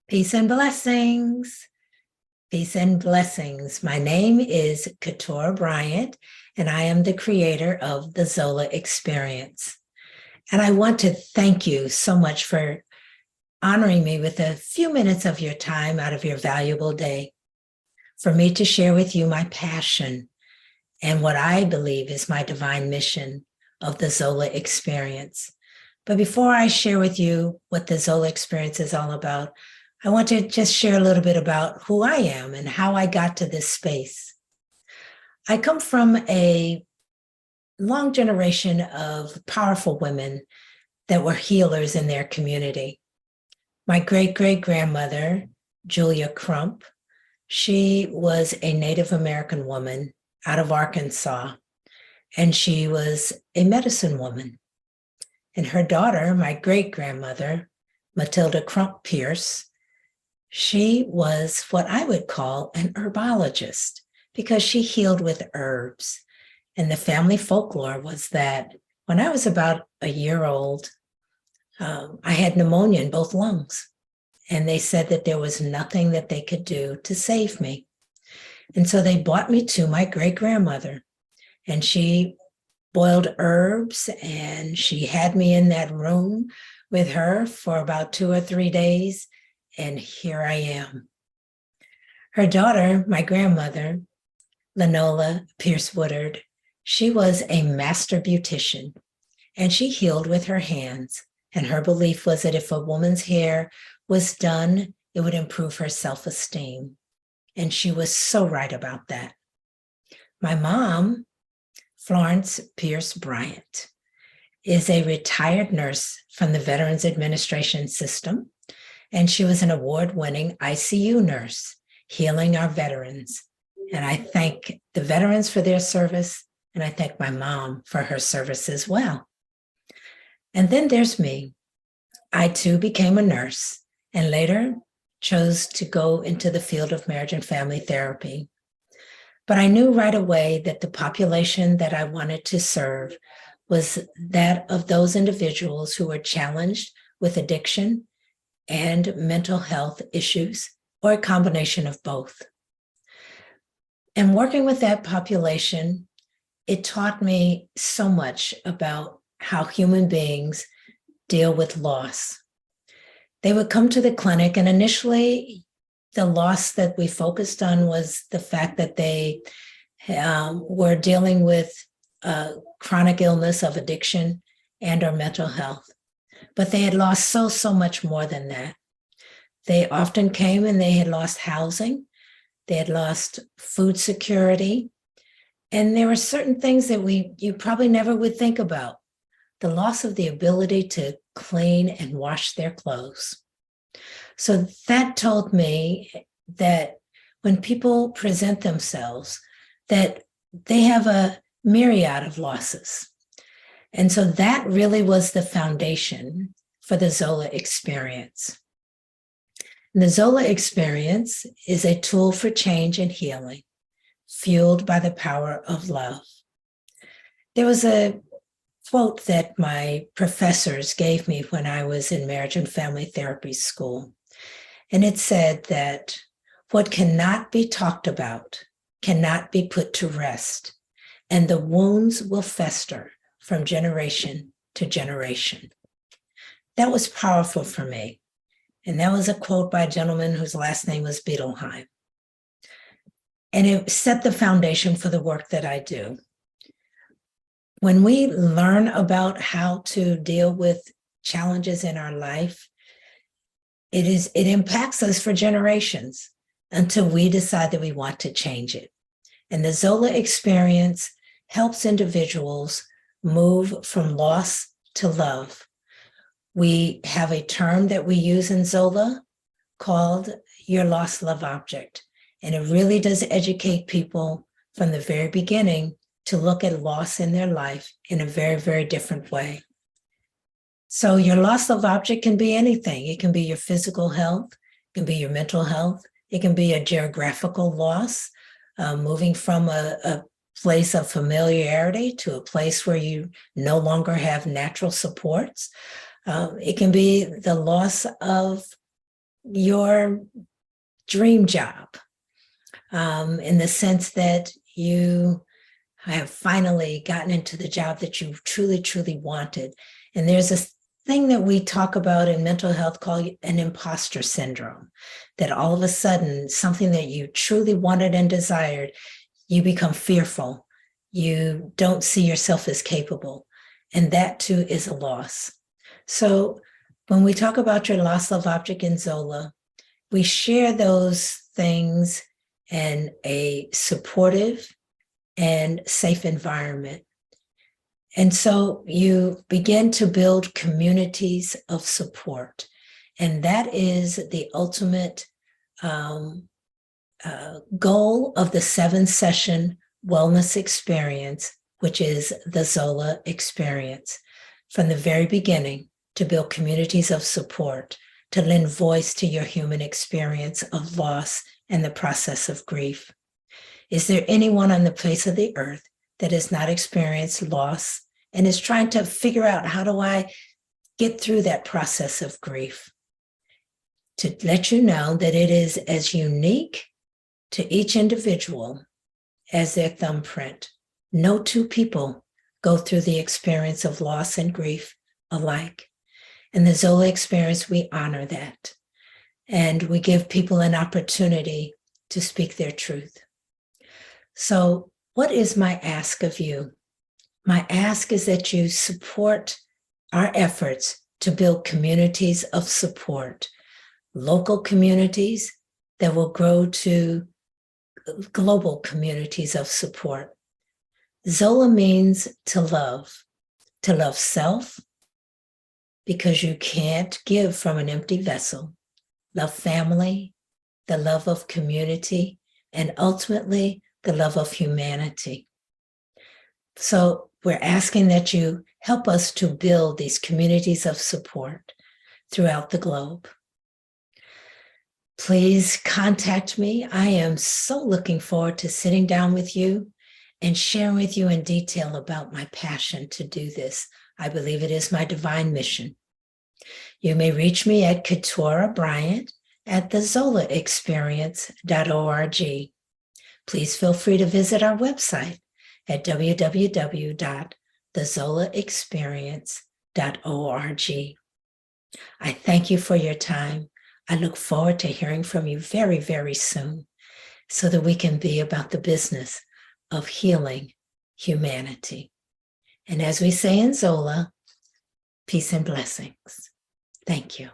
Peace and blessings. Peace and blessings. My name is Katurah Bryant, and I am the creator of the ZOLA Experience. And I want to thank you so much for honoring me with a few minutes of your time out of your valuable day for me to share with you my passion and what I believe is my divine mission of the ZOLA Experience. But before I share with you what the ZOLA Experience is all about, I want to just share a little bit about who I am and how I got to this space. I come from a long generation of powerful women that were healers in their community. My great-great-grandmother, Julia Crump, she was a Native American woman out of Arkansas, and she was a medicine woman. And her daughter, my great-grandmother, Matilda Crump Pierce, she was what I would call an herbologist because she healed with herbs. And the family folklore was that when I was about a year old, I had pneumonia in both lungs. And they said that there was nothing that they could do to save me. And so they brought me to my great-grandmother, and she boiled herbs, and she had me in that room with her for about 2 or 3 days. And here I am. Her daughter, my grandmother, Lenola Pierce Woodard, she was a master beautician, and she healed with her hands. And her belief was that if a woman's hair was done, it would improve her self-esteem. And she was so right about that. My mom, Florence Pierce Bryant, is a retired nurse from the Veterans Administration system. And she was an award-winning ICU nurse, healing our veterans. And I thank the veterans for their service, and I thank my mom for her service as well. And then there's me. I too became a nurse and later chose to go into the field of marriage and family therapy. But I knew right away that the population that I wanted to serve was that of those individuals who were challenged with addiction and mental health issues, or a combination of both. And working with that population, it taught me so much about how human beings deal with loss. They would come to the clinic, and initially, the loss that we focused on was the fact that they were dealing with chronic illness of addiction and or mental health. But they had lost so much more than that. They often came and they had lost housing. They had lost food security. And there were certain things that you probably never would think about. The loss of the ability to clean and wash their clothes. So that told me that when people present themselves, that they have a myriad of losses. And so that really was the foundation for the ZOLA experience. And the ZOLA experience is a tool for change and healing, fueled by the power of love. There was a quote that my professors gave me when I was in marriage and family therapy school. And it said that what cannot be talked about cannot be put to rest, and the wounds will fester from generation to generation. That was powerful for me. And that was a quote by a gentleman whose last name was Beetleheim. And it set the foundation for the work that I do. When we learn about how to deal with challenges in our life, it impacts us for generations until we decide that we want to change it. And the ZOLA experience helps individuals move from loss to love. We have a term that we use in ZOLA called your lost love object. And it really does educate people from the very beginning to look at loss in their life in a very, very different way. So your lost love object can be anything. It can be your physical health, it can be your mental health, it can be a geographical loss, moving from a place of familiarity to a place where you no longer have natural supports. It can be the loss of your dream job, in the sense that you have finally gotten into the job that you truly, truly wanted. And there's a thing that we talk about in mental health called an imposter syndrome, that all of a sudden, something that you truly wanted and desired, you become fearful. You don't see yourself as capable. And that too is a loss. So when we talk about your lost love object in ZOLA, we share those things in a supportive and safe environment. And so you begin to build communities of support. And that is the ultimate goal of the 7-session wellness experience, which is the ZOLA experience. From the very beginning, to build communities of support, to lend voice to your human experience of loss and the process of grief. Is there anyone on the face of the earth that has not experienced loss and is trying to figure out, how do I get through that process of grief? To let you know that it is as unique to each individual as their thumbprint. No two people go through the experience of loss and grief alike. In the ZOLA experience, we honor that. And we give people an opportunity to speak their truth. So what is my ask of you? My ask is that you support our efforts to build communities of support, local communities that will grow to global communities of support. ZOLA means to love self, because you can't give from an empty vessel. Love family, the love of community, and ultimately the love of humanity. So we're asking that you help us to build these communities of support throughout the globe. Please contact me. I am so looking forward to sitting down with you and sharing with you in detail about my passion to do this. I believe it is my divine mission. You may reach me at Katurah Bryant at the ZOLAExperience.org. Please feel free to visit our website at www.thezolaexperience.org. I thank you for your time. I look forward to hearing from you very, very soon, so that we can be about the business of healing humanity. And as we say in ZOLA, peace and blessings. Thank you.